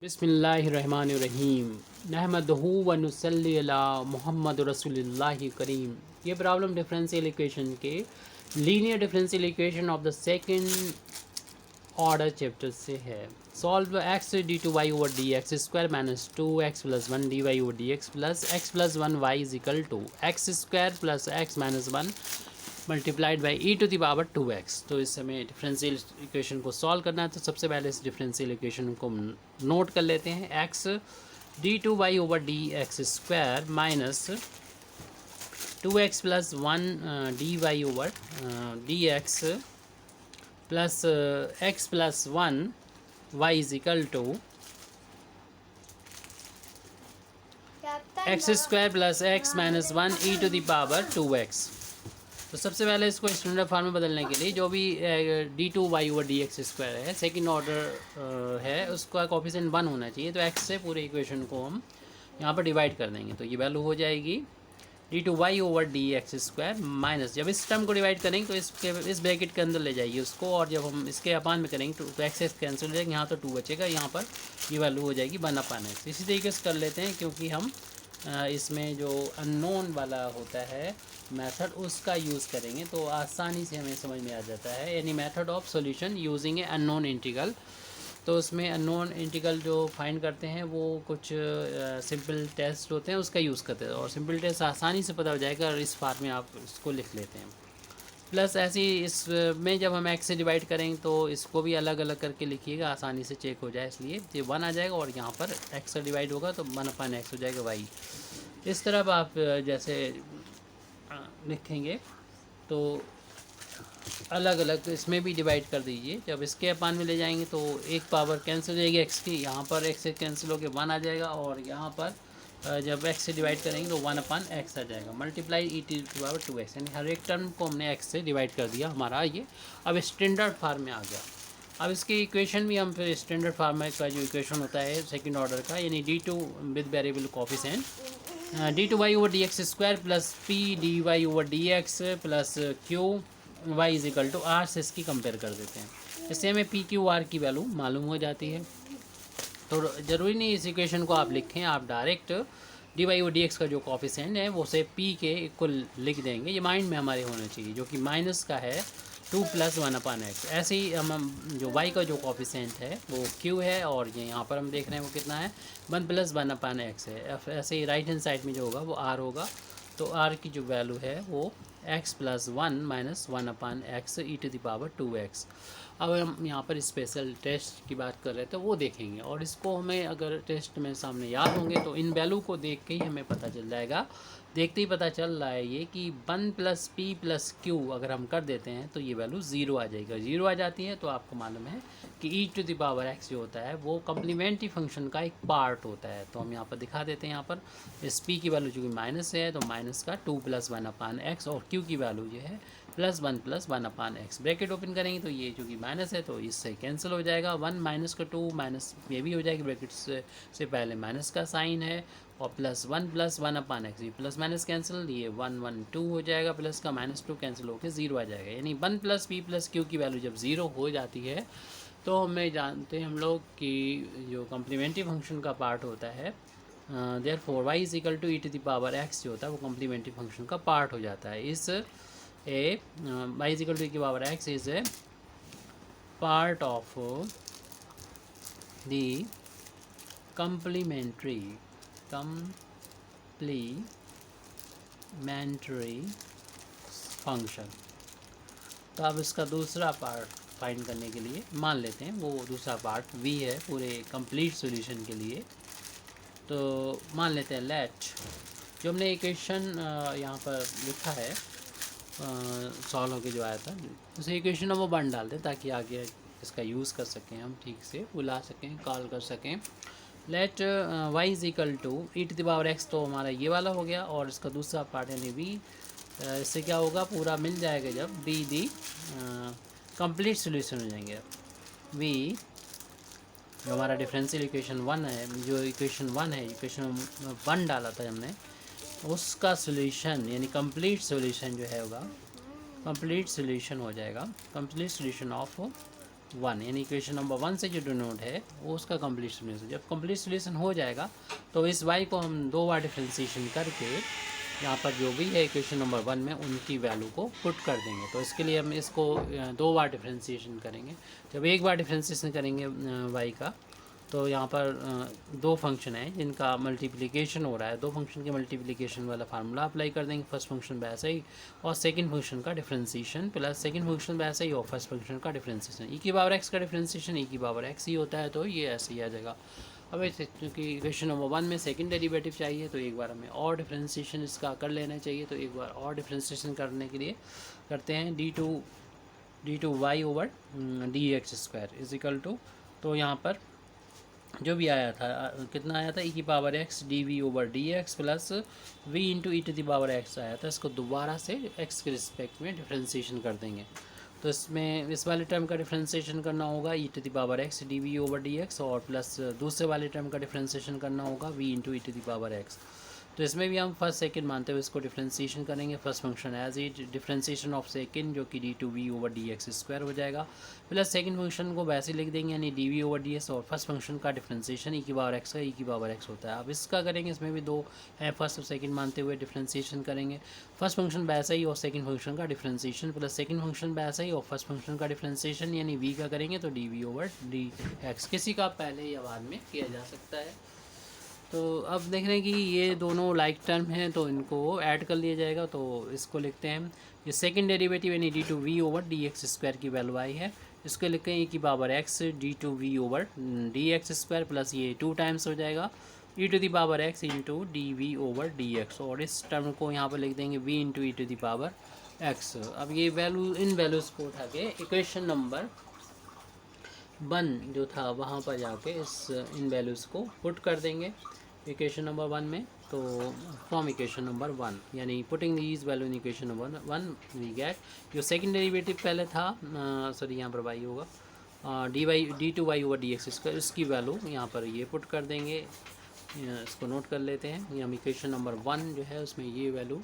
बिस्मिल्लाहिर्रहमानिर्रहीम नहमदहू व नुसल्ली अला मुहम्मद रसूलुल्लाहि करीम। ये प्रॉब्लम डिफरेंशियल इक्वेशन के linear differential equation of the second order chapter से है। Solve x d two y over d x square minus two x plus one d y over d x plus one y is equal to x square plus x minus one multiplied by e to the power 2x। तो इस समय differential equation को solve करना है, तो सबसे पहले इस डिफरेंशियल इक्वेशन को नोट कर लेते हैं। X d two y over d x square minus two x plus one d y over d x plus x plus one y is equal to x square plus x minus one e to the power 2x। तो सबसे पहले इसको standard form में बदलने के लिए जो भी d two y over d x square है, सेकेंड ऑर्डर है, उसका कोफिशिएंट 1 होना चाहिए। तो एक्स से पूरे इक्वेशन को हम यहाँ पर डिवाइड कर देंगे, तो ये वैल्यू हो जाएगी d two y over d x square minus, जब इस टर्म को डिवाइड करेंगे तो इस ब्रैकेट के अंदर ले जाइए उसको, और जब हम इसके अपान में करेंगे तो एक्स कैंसिल हो जाएगा, यहाँ तो 2 बचेगा, यहाँ पर ये वैल्यू हो जाएगी 1 अपान एक्स। इसी तरीके से कर लेते हैं, क्योंकि हम इसमें जो अननोन वाला होता है मेथड उसका यूज़ करेंगे तो आसानी से हमें समझ में आ जाता है, यानी method of solution using A unknown integral. तो उसमें अननोन इंटीग्रल जो फाइंड करते हैं वो कुछ सिंपल टेस्ट होते हैं, उसका यूज़ करते हैं, और सिंपल टेस्ट आसानी से पता हो जाएगा और इस फॉर्म में आप इसको लिख लेते हैं। प्लस ऐसे ही इसमें जब हम एक्स से डिवाइड करेंगे तो इसको भी अलग अलग करके लिखिएगा, आसानी से चेक हो जाए, इसलिए ये 1 आ जाएगा, और यहाँ पर एक्स से डिवाइड होगा तो 1 अपान एक्स हो जाएगा वाई। इस तरह आप जैसे लिखेंगे तो अलग अलग इसमें भी डिवाइड कर दीजिए। जब इसके अपान में ले जाएंगे तो एक पावर कैंसिल हो जाएगी एक्स की, यहाँ पर एक्स से कैंसिल होकर 1 आ जाएगा, और यहाँ पर जब एक्स से डिवाइड करेंगे तो 1 अपान एक्स आ जाएगा multiply E T power 2x, यानी हर एक टर्म को हमने एक्स से डिवाइड कर दिया। हमारा ये अब स्टैंडर्ड फार्म में आ गया। अब इसकी इक्वेशन भी हम फिर स्टैंडर्ड फार्म में का जो इक्वेशन होता है सेकंड ऑर्डर का, यानी d two with variable coefficient d two y over d x square plus p d y over d x plus q y is equal to r से इसकी compare कर देते हैं। इससे हमें पी क्यू आर की वैल्यू मालूम हो जाती है। तो ज़रूरी नहीं इस इक्वेशन को आप लिखें, आप direct d y o d x का जो कोफिशिएंट है वो से पी के इक्वल लिख देंगे। ये माइंड में हमारे होना चाहिए, जो कि माइनस का है 2 प्लस 1 अपान एक्स। ऐसे ही हम जो वाई का जो कोफिशिएंट है वो क्यू है, और ये यहाँ पर हम देख रहे हैं वो कितना है 1 प्लस 1 अपान एक्स है। ऐसे ही राइट हैंड साइड में जो होगा वो आर होगा, तो आर की जो वैल्यू है वो x plus 1 minus 1 upon x e to the power 2x। अब हम यहाँ पर स्पेशल टेस्ट की बात कर रहे थे वो देखेंगे, और इसको हमें अगर टेस्ट में सामने याद होंगे तो इन वैल्यू को देख के ही हमें पता चल जाएगा। देखते ही पता चल रहा है ये कि 1 प्लस पी प्लस क्यू अगर हम कर देते हैं तो ये वैल्यू 0 आ जाएगा। 0 आ जाती है तो आपको मालूम है कि ई टू द पावर एक्स जो होता है वो कम्प्लीमेंट्री फंक्शन का एक पार्ट होता है। तो हम यहाँ पर दिखा देते हैं, यहाँ पर इस पी की वैल्यू जो कि माइनस है तो माइनस का 2 प्लस 1 अपान एक्स, और क्यू की वैल्यू जो है plus 1 upon x. Bracket open करेंगे तो ये जो कि माइनस है तो इससे कैंसिल हो जाएगा, 1 माइनस का 2 माइनस ये भी हो जाएगी, ब्रैकेट से पहले माइनस का साइन है, और प्लस 1 अपान एक्स, ये प्लस माइनस कैंसिल, ये 1 1 2 हो जाएगा, प्लस का माइनस 2 कैंसिल होकर 0 आ जाएगा। यानी 1 प्लस पी प्लस क्यू की वैल्यू जब 0 हो जाती है तो हमें जानते हैं हम लोग कि जो कम्प्लीमेंट्री फंक्शन का पार्ट होता है, therefore y is equal to e to the power x जो होता है वो कम्प्लीमेंट्री फंक्शन का पार्ट हो जाता है। इस ए वाई इज इक्वल टू ई की power x is a part of the complementary function. तो अब इसका दूसरा पार्ट फाइंड करने के लिए मान लेते हैं वो दूसरा पार्ट v है पूरे कंप्लीट सॉल्यूशन के लिए। तो मान लेते हैं लेट जो हमने इक्वेशन यहाँ पर लिखा है सॉल्व होके जो आया था उस इक्वेशन में वो बन डालते हैं ताकि आगे इसका यूज़ कर सकें, हम ठीक से बुला सकें, कॉल कर सकें। Let y is equal to e to the power x, तो हमारा ये वाला हो गया, और इसका दूसरा पार्ट यानी वी, इससे क्या होगा पूरा मिल जाएगा जब बी दी कंप्लीट सॉल्यूशन हो जाएंगे। वी जो हमारा डिफरेंशियल इक्वेशन 1 है, जो इक्वेशन 1 है, इक्वेशन 1 डाला था हमने, उसका सॉल्यूशन यानी कंप्लीट सॉल्यूशन जो है होगा, कंप्लीट सॉल्यूशन हो जाएगा, कंप्लीट सॉल्यूशन ऑफ 1, यानी इक्वेशन नंबर 1 से जो डिनोट है वो उसका कंप्लीट सोल्यूशन। जब कंप्लीट सोल्यूशन हो जाएगा तो इस y को हम 2 बार डिफ्रेंशिएशन करके यहाँ पर जो भी है इक्वेशन नंबर 1 में उनकी वैल्यू को पुट कर देंगे। तो इसके लिए हम इसको 2 बार डिफ्रेंशिएशन करेंगे। जब एक बार डिफ्रेंशिएशन करेंगे y का, तो यहाँ पर दो फंक्शन है जिनका मल्टीप्लिकेशन हो रहा है, दो फंक्शन के मल्टीप्लिकेशन वाला फार्मूला अप्लाई कर देंगे। फर्स्ट फंक्शन वैसे ही और सेकंड फंक्शन का डिफरेंशिएशन प्लस सेकंड फंक्शन वैसे ही और फर्स्ट फंक्शन का डिफरेंशिएशन। ई की पावर एक्स का डिफरेंशिएशन ई की पावर एक्स ही होता है, तो ये ऐसे ही आ जाएगा। अब क्योंकि इक्वेशन नंबर 1 में सेकंड डेरिवेटिव चाहिए तो एक बार हमें और डिफरेंशिएशन इसका कर लेना चाहिए। तो एक बार और डिफरेंशिएशन करने के लिए करते हैं d two y over d x square is equal to, तो यहाँ पर जो भी आया था कितना आया था, ई की power x d v over d x plus v into e to the power x आया था। इसको दोबारा से एक्स के रिस्पेक्ट में डिफ्रेंशिएशन कर देंगे। तो इसमें इस वाले टर्म का डिफ्रेंशिएशन करना होगा e to the power x d v over d x, और प्लस दूसरे वाले टर्म का डिफ्रेंशिएशन करना होगा v into e to the power x. तो इसमें भी हम फर्स्ट सेकंड मानते हुए इसको डिफ्रेंशिएशन करेंगे। First function as it differentiation of second जो कि d two v over d x square हो जाएगा, प्लस सेकंड फंक्शन को वैसे लिख देंगे यानी d v over d x, और फर्स्ट फंक्शन का डिफ्रेंशिएशन ई की पावर एक्स का ई की पावर एक्स होता है। अब इसका करेंगे, इसमें भी दो है, फर्स्ट और सेकंड मानते हुए डिफ्रेंशिएशन करेंगे। फर्स्ट फंक्शन वैसा ही और सेकंड फंक्शन का डिफ्रेंशिएशन प्लस सेकंड फंक्शन वैसा ही और फर्स्ट फंक्शन का डिफ्रेंशिएशन यानी वी का करेंगे तो d v over d x. किसी का पहले या बाद में किया जा सकता है। तो अब देख रहे हैं कि ये दोनों लाइक टर्म हैं तो इनको ऐड कर लिया जाएगा। तो इसको लिखते हैं ये सेकंड डेरिवेटिव यानी d two v over d x square की वैल्यू आई है, इसको लिखते हैं ई की power x d two v over d x square plus ये 2 टाइम्स हो जाएगा e to the power x into d v over d x, और इस टर्म को यहाँ पर लिख देंगे v into e to the power x. अब ये वैल्यू इन वैल्यूज़ को उठा के इक्वेशन नंबर 1 जो था वहाँ पर जाके इस इन वैल्यूज़ को पुट कर देंगे इक्वेशन नंबर 1 में। तो फ्रॉम इक्वेशन नंबर 1 यानी putting these value in equation number 1 we get जो सेकंड डेरिवेटिव पहले था, सॉरी यहाँ पर वाई होगा d two y over d x square, इसकी वैल्यू यहाँ पर ये पुट कर देंगे। इसको नोट कर लेते हैं, ये हम इक्वेशन नंबर 1 जो है उसमें ये वैल्यू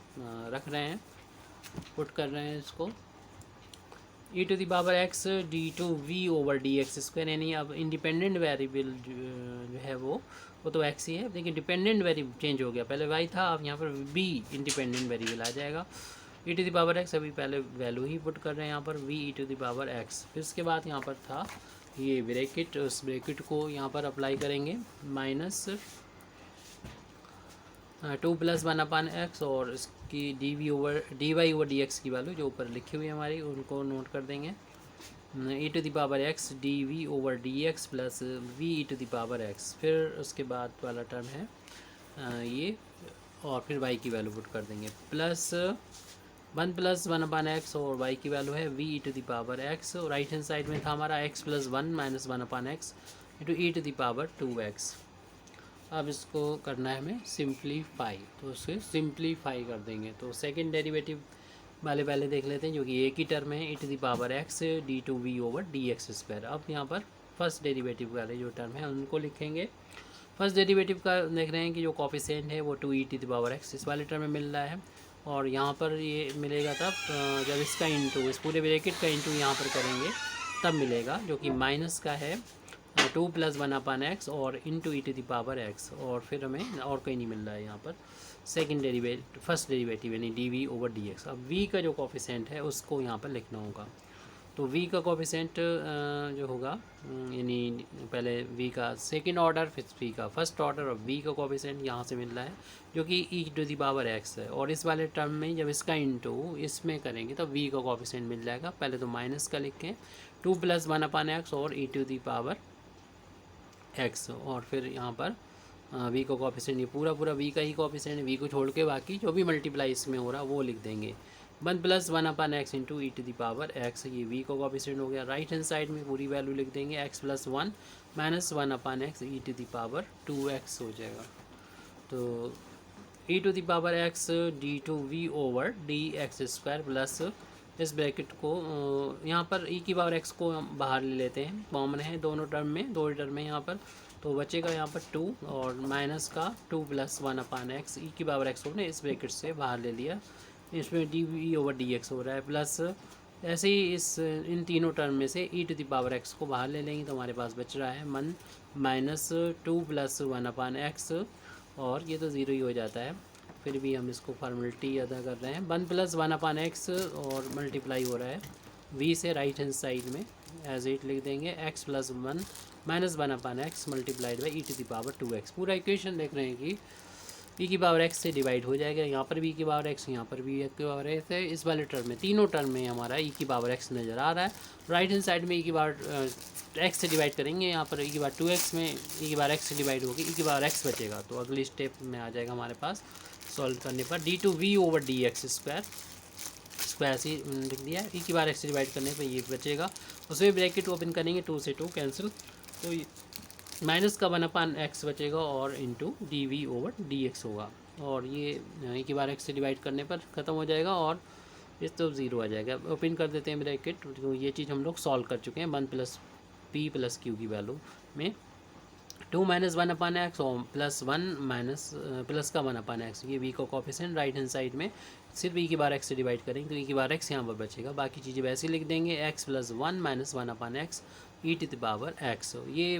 रख रहे हैं, पुट कर रहे हैं इसको e to the power x d two v over d x square, यानी अब इंडिपेंडेंट वेरिएबल जो है वो तो एक्स ही है, लेकिन डिपेंडेंट वेरिएबल चेंज हो गया। पहले वाई था, अब यहाँ पर बी इंडिपेंडेंट वेरिएबल आ जाएगा। E to the power x अभी पहले वैल्यू ही पुट कर रहे हैं यहाँ पर v e to the power x, फिर उसके बाद यहाँ पर था ये ब्रैकेट, उस ब्रैकेट को यहाँ पर अप्लाई करेंगे माइनस 2 प्लस 1 अपान एक्स, और इसकी d v over d y over d x की वैल्यू जो ऊपर लिखी हुई है हमारी उनको नोट कर देंगे e to the power x d v over d x plus v e to the power x, फिर उसके बाद वाला टर्म है ये, और फिर वाई की वैल्यू पुट कर देंगे प्लस 1 प्लस 1 अपान एक्स, और वाई की वैल्यू है v e to the power x, और राइट हैंड साइड में था हमारा x plus 1 minus 1 upon x into e to the power 2x। अब इसको करना है हमें सिंप्लीफाई, तो उसे सिंप्लीफाई कर देंगे। तो सेकंड डेरिवेटिव वाले पहले देख लेते हैं जो कि एक ही टर्म है e to the power x d two v over d x square. अब यहाँ पर फर्स्ट डेरिवेटिव वाले जो टर्म है उनको लिखेंगे। फर्स्ट डेरिवेटिव का देख रहे हैं कि जो कॉफिशिएंट है वो 2 ई टू दी पावर एक्स इस वाले टर्म में मिल रहा है, और यहाँ पर ये मिलेगा तब जब इसका इंटू इस पूरे ब्रैकेट का इंटू यहाँ पर करेंगे तब मिलेगा, जो कि माइनस का है 2 प्लस 1 अपान एक्स और into e to the power x, और फिर हमें और कहीं नहीं मिल रहा है यहाँ पर सेकंड डेरिवेटिव फर्स्ट डेरिवेटिव यानी d v over d x. अब वी का जो कॉफिशिएंट है उसको यहाँ पर लिखना होगा। तो वी का कॉफिशिएंट जो होगा यानी पहले वी का सेकंड ऑर्डर फिर वी का फर्स्ट ऑर्डर, और वी का कॉफिशिएंट यहाँ से मिल रहा है जो कि ई टू दी पावर एक्स है, और इस वाले टर्म में जब इसका इंटू इसमें करेंगे तो वी का कॉफिशिएंट मिल जाएगा। पहले तो माइनस का लिखें 2 प्लस 1 अपान एक्स और ई टू दी पावर एक्स, और फिर यहाँ पर वी का कॉफिशिएंट ये पूरा वी का ही कॉफिशिएंट, वी को छोड़ के बाकी जो भी मल्टीप्लाई इसमें हो रहा वो लिख देंगे। 1 plus 1 upon x into e to the power x, ये वी का कॉफिशिएंट हो गया। राइट हैंड साइड में पूरी वैल्यू लिख देंगे x plus 1 minus 1 upon x e to the power 2x हो जाएगा। तो e to the power x d two v over d x square plus इस ब्रैकेट को यहाँ पर ई की पावर एक्स को हम बाहर ले लेते हैं, कॉमन है दोनों टर्म में, दो टर्म में यहाँ पर, तो बचेगा यहाँ पर 2 और माइनस का 2 प्लस 1 अपान एक्स ई की पावर एक्स को ने इस ब्रैकेट से बाहर ले लिया, इसमें d v over d x हो रहा है प्लस ऐसे ही इन तीनों टर्म में से ई टू द पावर एक्स को बाहर ले लेंगे तो हमारे पास बच रहा है 1 माइनस 2 प्लस 1/x, और ये तो ज़ीरो ही हो जाता है, फिर भी हम इसको फॉर्मेलिटी अदा कर रहे हैं। 1 प्लस 1/x और मल्टीप्लाई हो रहा है v से राइट हैंड साइड में एज इट लिख देंगे x plus 1 minus 1/x multiplied by e to the power 2x। पूरा इक्वेशन देख रहे हैं कि e की पावर x से डिवाइड हो जाएगा, यहाँ पर भी e की पावर x, यहाँ पर भी e की पावर x है। इस वाले टर्म में तीनों टर्म में हमारा e की पावर x नज़र आ रहा है। राइट हैंड साइड में e की पावर x से डिवाइड करेंगे, यहाँ पर e की पावर 2x में e की पावर x से डिवाइड होगी, e की पावर x बचेगा। तो अगली स्टेप में आ जाएगा हमारे पास सॉल्व करने पर d2v/dx स्क्वायर से लिख दिया, e की पावर x से डिवाइड करने पर ये बचेगा। उसमें ब्रैकेट ओपन करेंगे, 2 से 2 कैंसिल, तो माइनस का 1/x बचेगा और इंटू dv/dx होगा, और ये e की बार x से डिवाइड करने पर ख़त्म हो जाएगा और इस तो ज़ीरो आ जाएगा। ओपन कर देते हैं ब्रैकेट, तो ये चीज़ हम लोग सॉल्व कर चुके हैं 1 प्लस p प्लस q की वैल्यू में 2 माइनस 1/x और प्लस 1 माइनस प्लस का 1/x, ये v का कोफिशिएंट राइट हैंड साइड में सिर्फ e की बार x से डिवाइड करेंगे तो e की बार x यहाँ पर बचेगा, बाकी चीज़ें वैसे लिख देंगे x plus 1 minus 1/x e to the power x। ये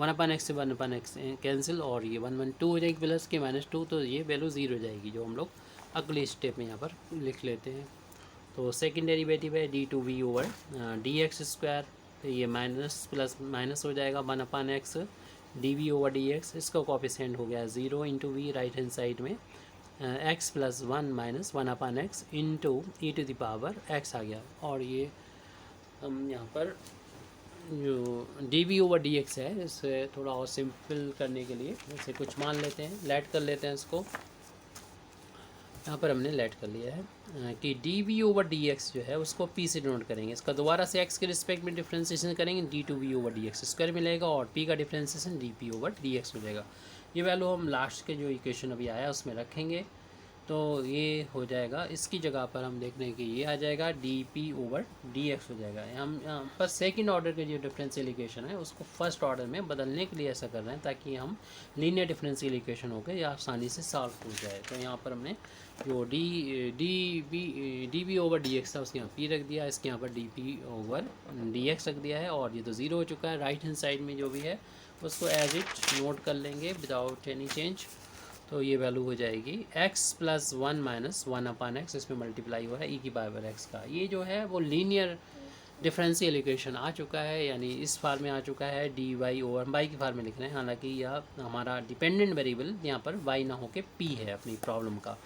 1/x से 1/x कैंसिल और ये 1 1 2 हो जाएगी प्लस के -2, तो ये वैल्यू ज़ीरो हो जाएगी, जो हम लोग अगले स्टेप में यहाँ पर लिख लेते हैं। तो सेकंड डेरिवेटिव है d2v/dx स्क्वायर, ये माइनस प्लस माइनस हो जाएगा 1/x dv/dx, इसका कोफिशिएंट हो गया 0 into v right hand side में x plus 1 minus 1/x into e to the power x आ गया। और ये हम यहाँ पर जो dv/dx है, इसे थोड़ा और सिंपल करने के लिए इसे कुछ मान लेते हैं, लेट कर लेते हैं इसको। यहाँ पर हमने लेट कर लिया है कि dv/dx जो है उसको p से डिनोट करेंगे, इसका दोबारा से x के रिस्पेक्ट में डिफ्रेंसिएशन करेंगे, d2v/dx स्क्वायर मिलेगा और p का डिफ्रेंसिएशन dp/dx हो जाएगा। ये वैल्यू हम लास्ट के जो इक्वेशन अभी आया उसमें रखेंगे, तो ये हो जाएगा, इसकी जगह पर हम देख रहे हैं कि ये आ जाएगा dp/dx हो जाएगा। हम यहाँ पर सेकंड ऑर्डर के जो डिफरेंशियल इक्वेशन है उसको फर्स्ट ऑर्डर में बदलने के लिए ऐसा कर रहे हैं ताकि हम लीनियर डिफरेंशियल इक्वेशन होकर या आसानी से सॉल्व हो जाए। तो यहाँ पर हमने जो dv/dx था उसके यहाँ p रख दिया, इसके यहाँ पर dp/dx रख दिया है, और ये तो ज़ीरो हो चुका है। राइट हैंड साइड में जो भी है उसको एज इट नोट कर लेंगे विदाउट एनी चेंज, तो ये वैल्यू हो जाएगी x प्लस 1 माइनस 1/x, इसमें मल्टीप्लाई हो रहा है e की पावर x का। ये जो है वो लीनियर डिफरेंशियल इक्वेशन आ चुका है, यानी इस फार्म में आ चुका है dy/y की फार्म में लिख रहे हैं, हालांकि यह हमारा डिपेंडेंट वेरिएबल यहाँ पर y ना होके p है अपनी प्रॉब्लम का।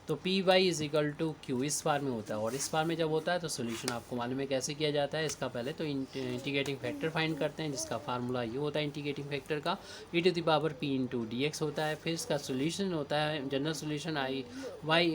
तो p y is equal to q इस फार्म में होता है, और इस फार्म में जब होता है तो सोल्यूशन आपको मालूम है कैसे किया जाता है। इसका पहले तो इंटीग्रेटिंग फैक्टर फाइंड करते हैं, जिसका फार्मूला ये होता है इंटीग्रेटिंग फैक्टर का e to the power p into d x होता है। फिर इसका सोल्यूशन होता है general solution I y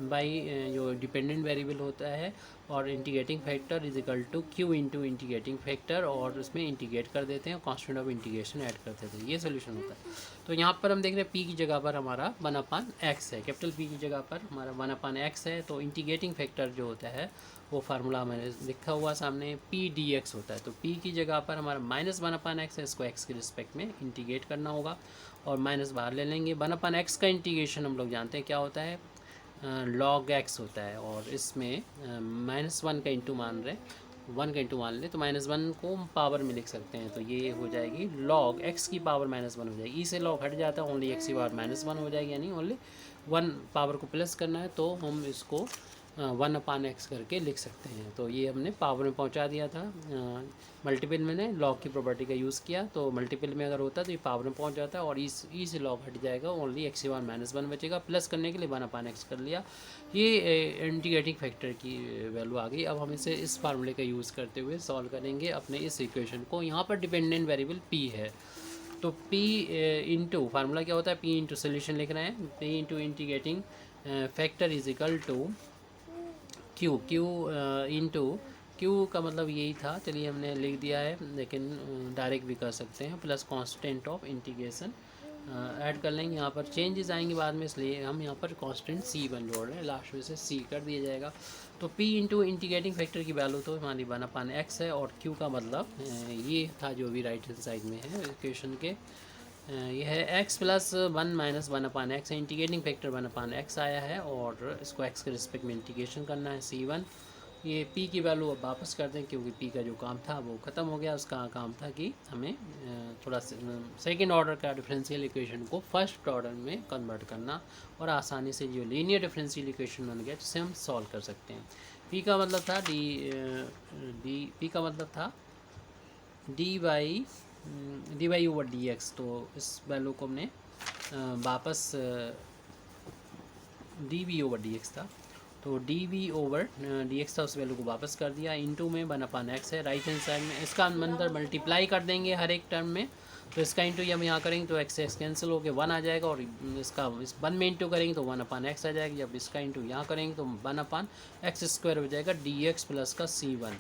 by जो डिपेंडेंट वेरिएबल होता है, और integrating factor is equal to q into integrating factor, और उसमें इंटीग्रेट कर देते हैं, कांस्टेंट ऑफ इंटीग्रेशन ऐड कर देते हैं, ये सोल्यूशन होता है। तो यहाँ पर हम देख रहे हैं p की जगह पर हमारा 1/x है, कैपिटल P की जगह पर हमारा 1/x है। तो इंटीग्रेटिंग फैक्टर जो होता है वो फार्मूला मैंने लिखा हुआ सामने p dx होता है। तो p की जगह पर हमारा -1/x है, इसको x के रिस्पेक्ट में इंटीग्रेट करना होगा और माइनस बाहर ले लेंगे। 1/x का इंटीग्रेशन हम लोग जानते हैं क्या होता है, log x होता है, और इसमें -1 का इंटू मान रहे हैं, 1 का इंटू मान लें तो -1 को हम पावर में लिख सकते हैं, तो ये हो जाएगी log x की पावर -1 हो जाएगी। e से log हट जाता है, ओनली x की पावर -1 हो जाएगी, यानी ओनली 1 पावर को प्लस करना है, तो हम इसको 1/x करके लिख सकते हैं। तो ये हमने पावर में पहुंचा दिया था, मल्टीपल मैंने लॉग की प्रॉपर्टी का यूज़ किया, तो मल्टीपल में अगर होता तो ये पावर में पहुंच जाता है, और ई से लॉग हट जाएगा, ओनली x की पावर -1 बचेगा। प्लस करने के लिए 1/x कर लिया, ये इंटीग्रेटिंग फैक्टर की वैल्यू आ गई। अब हम इसे इस फार्मूले का यूज़ करते हुए सॉल्व करेंगे अपने इस इक्वेशन को। यहाँ पर डिपेंडेंट वेरिएबल p है, तो p इंटू फार्मूला क्या होता है, p इंटू सोल्यूशन लिख रहे हैं, p into integrating factor is equal to q, into q का मतलब यही था, चलिए हमने लिख दिया है, लेकिन डायरेक्ट भी कर सकते हैं, plus constant of integration add कर लेंगे। यहाँ पर चेंजेस आएंगे बाद में, इसलिए हम यहाँ पर कांस्टेंट c1 जोड़ रहे हैं, लास्ट में से c कर दिया जाएगा। तो p इंटू इंटीग्रेटिंग फैक्टर की वैल्यू तो हमारी 1/x है, और q का मतलब ये था जो भी राइट हैंड साइड में है इक्वेशन के, ये है x प्लस 1 माइनस 1/x है, इंटीग्रेटिंग फैक्टर 1/x आया है, और इसको x के रिस्पेक्ट में इंटीग्रेशन करना है c1, ये पी की वैल्यू अब वापस कर दें, क्योंकि पी का जो काम था वो ख़त्म हो गया। उसका काम था कि हमें थोड़ा सेकेंड ऑर्डर का डिफरेंशियल इक्वेशन को फर्स्ट ऑर्डर में कन्वर्ट करना, और आसानी से जो लीनियर डिफरेंशियल इक्वेशन बन गया जिसे हम सॉल्व कर सकते हैं। पी का मतलब था पी का मतलब था d y over d x. तो इस वैल्यू को हमने वापस d v over d x था, तो d v over d x था, उस वैल्यू को वापस कर दिया। इनटू में 1/x है राइट हैंड साइड में, इसका अंदर मल्टीप्लाई कर देंगे हर एक टर्म में। तो इसका इंटू हम यहाँ करेंगे तो एक्स एक्स कैंसिल होकर 1 आ जाएगा, और इसका इस 1 में इंटू करेंगे तो 1/x आ जाएगा। जब इसका इंटू यहाँ करेंगे तो 1/x² हो जाएगा डी एक्स प्लस का C1,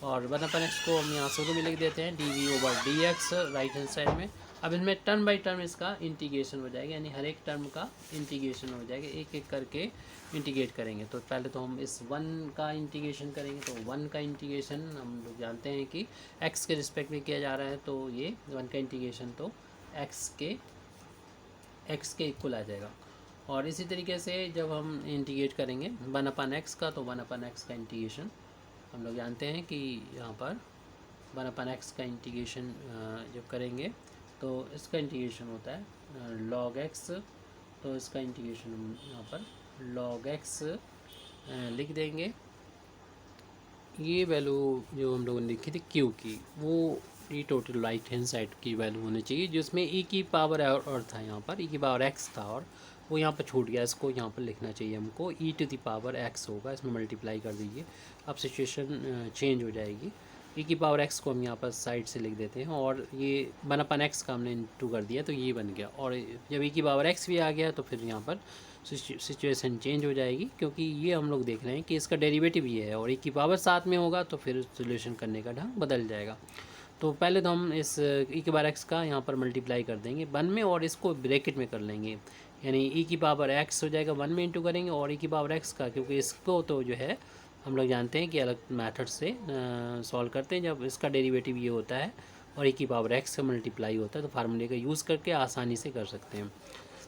और 1/x को हम यहाँ शुरू में लिख देते हैं d v over d x right hand side में। अब इसमें टर्म बाई टर्म इसका इंटीग्रेशन हो जाएगा, यानी हर एक टर्म का इंटीग्रेशन हो जाएगा, एक एक करके इंटीग्रेट करेंगे। तो पहले तो हम इस 1 का इंटीग्रेशन करेंगे, तो 1 का इंटीग्रेशन हम लोग जानते हैं कि x के रिस्पेक्ट में किया जा रहा है, तो ये 1 का इंटीग्रेशन तो x के इक्वल आ जाएगा। और इसी तरीके से जब हम इंटीग्रेट करेंगे 1/x का, तो 1/x का इंटीग्रेशन हम लोग जानते हैं कि यहाँ पर 1/x का इंटीग्रेशन जब करेंगे तो इसका इंटीग्रेशन होता है log x। तो इसका इंटीग्रेशन हम यहाँ पर log x लिख देंगे। ये वैल्यू जो हम लोगों ने लिखी थी q की, वो ये टोटल राइट हैंड साइड की वैल्यू होनी चाहिए, जिसमें e की पावर और था यहाँ पर e की पावर x था, और वो यहाँ पर छूट गया। इसको यहाँ पर लिखना चाहिए हमको e⁻x होगा, इसमें मल्टीप्लाई कर दीजिए। अब सिचुएशन चेंज हो जाएगी। e की पावर x को हम यहाँ पर साइड से लिख देते हैं, और ये 1/x का हमने इंटू कर दिया तो ये बन गया। और जब e की पावर x भी आ गया तो फिर यहाँ पर सिचुएशन चेंज हो जाएगी, क्योंकि ये हम लोग देख रहे हैं कि इसका डेरिवेटिव ये है, और e की पावर साथ में होगा तो फिर सोल्यूशन करने का ढंग बदल जाएगा। तो पहले तो हम इस e की पावर x का यहाँ पर मल्टीप्लाई कर देंगे 1 में, और इसको ब्रैकेट में कर लेंगे, यानी e की पावर x हो जाएगा 1 में इंटू करेंगे, और e की पावर x का, क्योंकि इसको तो जो है हम लोग जानते हैं कि अलग मेथड से सॉल्व करते हैं, जब इसका डेरिवेटिव ये होता है और e की पावर x से मल्टीप्लाई होता है, तो फार्मूले का यूज़ करके आसानी से कर सकते हैं।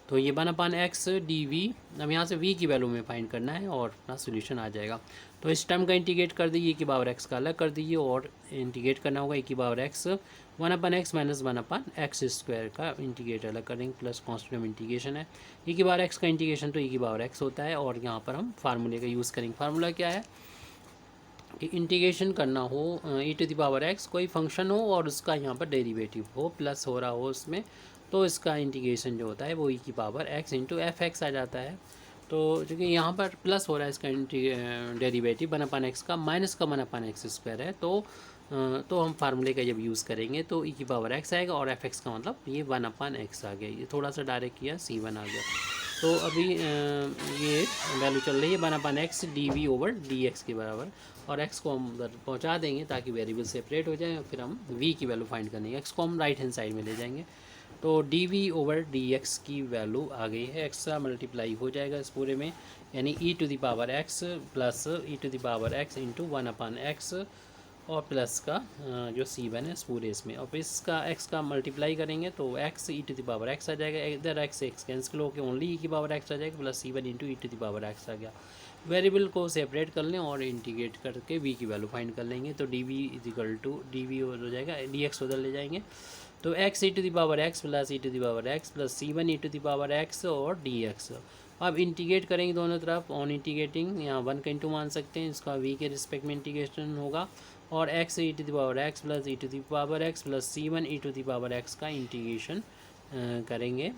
तो ये 1/x dv, अब यहाँ से v की वैल्यू में फाइंड करना है और अपना सोल्यूशन आ जाएगा। तो इस टर्म का इंटीग्रेट कर दीजिए, e की पावर x का अलग कर दीजिए, और इंटीग्रेट करना होगा e की power x 1/x minus 1/x² का इंटीग्रेट अलग करेंगे, प्लस कॉन्स्टेंट ऑफ इंटीग्रेशन है। e की पावर x का इंटीग्रेशन तो e की पावर x होता है, और यहाँ पर हम फार्मूले का यूज़ करेंगे। फार्मूला क्या है कि इंटीग्रेशन करना हो e⁻x, कोई फंक्शन हो और उसका यहाँ पर डेरिवेटिव हो, प्लस हो रहा हो उसमें, तो इसका इंटीग्रेशन जो होता है वो e की पावर x इंटू f(x) आ जाता है। तो चूँकि यहाँ पर प्लस हो रहा है, इसका डेरिवेटिव 1/x का माइनस का 1/x² है, तो हम फार्मूले का जब यूज़ करेंगे तो e की पावर x आएगा, और f(x) का मतलब ये 1/x आ गया। ये थोड़ा सा डायरेक्ट किया, C1 आ गया। तो अभी ये वैल्यू चल रही है 1/x dv ओवर dx के बराबर, और x को हम उधर पहुँचा देंगे ताकि वेरिएबल सेपरेट हो जाए, और फिर हम v की वैल्यू फाइंड करनी है। x को हम राइट हैंड साइड में ले जाएंगे, तो dv ओवर dx की वैल्यू आ गई है। x का मल्टीप्लाई हो जाएगा इस पूरे में, यानी e⁻x plus e⁻x into 1/x, और प्लस का जो C1 है इस पूरे इसमें, और इसका x का मल्टीप्लाई करेंगे तो x e⁻x आ जाएगा। इधर x कैंसिल होकर ओनली e की पावर x आ जाएगा, प्लस C1 इंटू e⁻x आ गया। वेरिएबल को सेपरेट कर लें और इंटीग्रेट करके v की वैल्यू फाइंड कर लेंगे, तो dv हो जाएगा, dx उधर ले जाएंगे, तो x e⁻x plus e⁻x plus C1 e⁻x और dx। अब इंटीग्रेट करेंगे दोनों तरफ, ऑन इंटीग्रेटिंग यहाँ 1 का इंटू मान सकते हैं, इसका v के रिस्पेक्ट में इंटीग्रेशन होगा, और x e⁻x plus e⁻x plus C1 e⁻x का इंटीग्रेशन करेंगे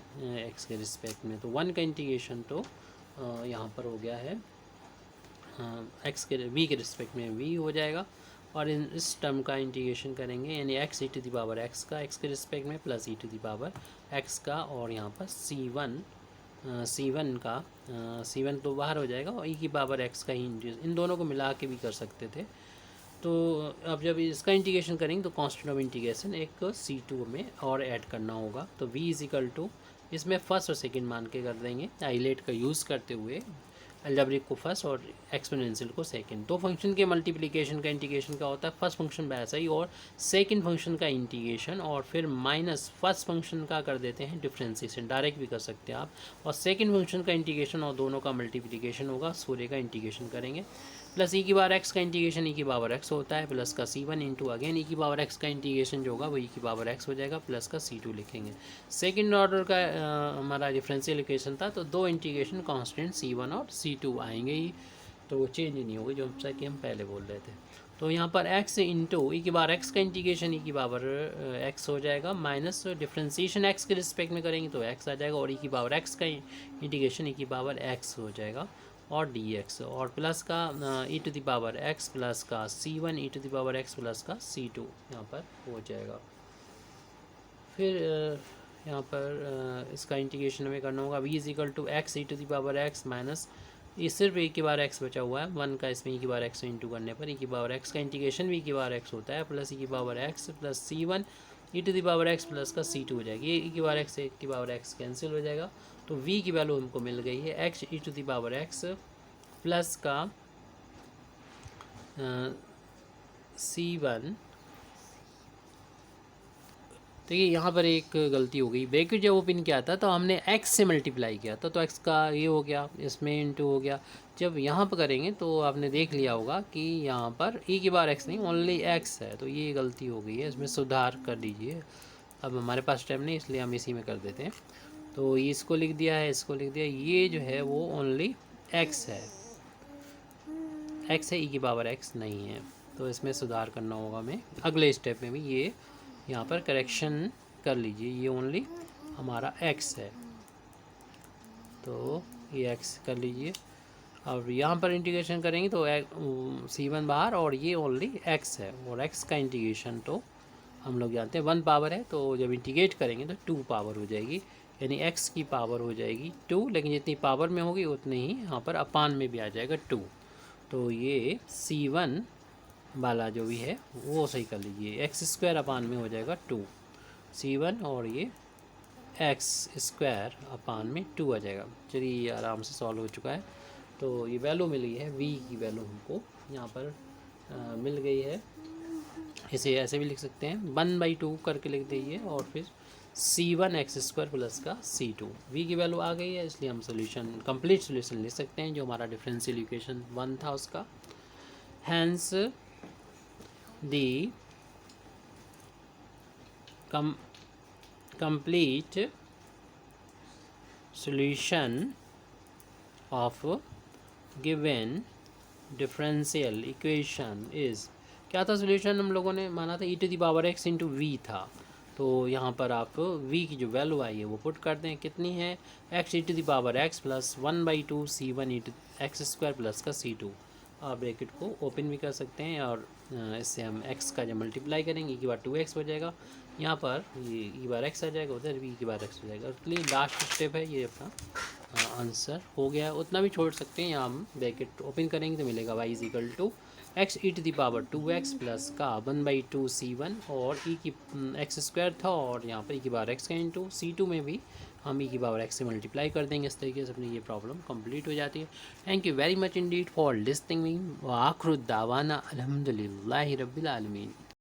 x के रिस्पेक्ट में। तो 1 का इंटीग्रेशन तो यहाँ पर हो गया है, x के v के रिस्पेक्ट में v हो जाएगा, और इस टर्म का इंटीग्रेशन करेंगे, यानी x e⁻x का x के रिस्पेक्ट में प्लस e⁻x का, और यहाँ पर C1 तो बाहर हो जाएगा, और e की पावर x का ही इन दोनों को मिला के भी कर सकते थे। तो अब जब इसका इंटीग्रेशन करेंगे तो कांस्टेंट ऑफ इंटीग्रेशन एक C2 में और ऐड करना होगा, तो v इजिकल टू इसमें फर्स्ट और सेकंड मान के कर देंगे, आइलेट का यूज़ करते हुए, अलजेब्रिक को फर्स्ट और एक्सपोनेंशियल को सेकंड। दो फंक्शन के मल्टीप्लिकेशन का इंटीग्रेशन क्या होता है, फर्स्ट फंक्शन वैसा ही और सेकंड फंक्शन का इंटीग्रेशन, और फिर माइनस फर्स्ट फंक्शन का कर देते हैं डिफ्रेंसिएशन, डायरेक्ट भी कर सकते हैं आप, और सेकंड फंक्शन का इंटीग्रेशन और दोनों का मल्टीप्लिकेशन होगा, सूर्य का इंटीग्रेशन करेंगे। प्लस ई की पावर एक्स का इंटीग्रेशन ई की पावर एक्स होता है, प्लस का C1 इंटू अगेन ई की पावर एक्स का इंटीग्रेशन जो होगा वो ई की पावर एक्स हो जाएगा, प्लस का C2 लिखेंगे। सेकंड ऑर्डर का हमारा डिफरेंशियल इक्वेशन था, तो दो इंटीग्रेशन कांस्टेंट C1 और C2 आएंगे ही, तो वो चेंज ही नहीं होगी, जो जैसा कि हम पहले बोल रहे थे। तो यहाँ पर x इंटू ई की पावर एक्स का इंटीग्रेशन ई की पावर x हो जाएगा, माइनस डिफ्रेंसिएशन x के रिस्पेक्ट में करेंगे तो x आ जाएगा, और ई की पावर x का इंटीग्रेशन ई की पावर x हो जाएगा और dx, और प्लस का e to the power x plus का C1 e to the power x plus का C2 यहाँ पर हो जाएगा। फिर यहाँ पर इसका इंटीग्रेशन हमें करना होगा, v is equal to x e to the power x minus ये सिर्फ ई की बार एक्स बचा हुआ है, वन का इसमें ई की बार एक्स इंटू करने पर ई की पावर एक्स का इंटीग्रेशन वी की बार एक्स होता है, प्लस ई की power x plus C1 e to the power x plus का C2 हो जाएगी। ये ई की पावर एक्स से ई की पावर एक्स कैंसिल हो जाएगा, तो v की वैल्यू हमको मिल गई है x e to the power x plus का C1। देखिए यहाँ पर एक गलती हो गई, ब्रैकेट जब ओपन किया था तो हमने x से मल्टीप्लाई किया था, तो x का ये हो गया, इसमें इंटू हो गया। जब यहाँ पर करेंगे तो आपने देख लिया होगा कि यहाँ पर e की बार x नहीं ओनली x है, तो ये गलती हो गई है, इसमें सुधार कर दीजिए। अब हमारे पास टाइम नहीं इसलिए हम इसी में कर देते हैं। तो ये इसको लिख दिया है, इसको लिख दिया, ये जो है वो ओनली x है, x है, e की पावर x नहीं है, तो इसमें सुधार करना होगा हमें। अगले स्टेप में भी ये यहाँ पर करेक्शन कर लीजिए, ये ओनली हमारा x है, तो ये x कर लीजिए। अब यहाँ पर इंटीग्रेशन करेंगे तो C1 बाहर और ये ओनली x है, और x का इंटीग्रेशन तो हम लोग जानते हैं 1 पावर है, तो जब इंटीग्रेट करेंगे तो 2 पावर हो जाएगी, यानी x की पावर हो जाएगी 2, लेकिन जितनी पावर में होगी उतनी ही यहाँ पर अपान में भी आ जाएगा 2। तो ये C1 वाला जो भी है वो सही कर लीजिए, एक्स स्क्वायर अपान में हो जाएगा 2 C1, और ये एक्स स्क्वायर अपान में 2 आ जाएगा। चलिए ये आराम से सॉल्व हो चुका है, तो ये वैल्यू मिली है, v की वैल्यू हमको यहाँ पर मिल गई है। इसे ऐसे भी लिख सकते हैं 1/2 करके लिख दीजिए, और फिर C1 एक्स स्क्वायर प्लस का C2, v की वैल्यू आ गई है, इसलिए हम सोल्यूशन कंप्लीट सोल्यूशन लिख सकते हैं, जो हमारा डिफरेंशियल इक्वेशन 1 था उसका। Hence the complete solution of given differential equation is, क्या था सोल्यूशन, हम लोगों ने माना था e to the power x into v था, तो यहाँ पर आप v की जो वैल्यू आई है वो पुट कर दें, कितनी है x e to the power x plus 1/2 C1 e to x square plus का C2। आप ब्रैकेट को ओपन भी कर सकते हैं, और इससे हम x का जब मल्टीप्लाई करेंगे ई की बार 2x हो जाएगा, यहाँ पर ये ई की बार x आ जाएगा, उधर भी ई की बार x हो जाएगा। इसलिए लास्ट स्टेप है ये अपना आंसर हो गया, उतना भी छोड़ सकते हैं, यहाँ हम ब्रैकेट ओपन करेंगे तो मिलेगा y is equal to x e to the power 2x plus का 1/2 C1, और ई की एक्स स्क्वायर था, और यहाँ पर ई की बार x का इंटू C2 में भी हम ई की पावर x से मल्टीप्लाई कर देंगे। इस तरीके से अपनी ये प्रॉब्लम कंप्लीट हो जाती है। Thank you very much indeed for listening me, व आखिर दावाना अल्हम्दुलिल्लाहि रब्बिल आलमीन।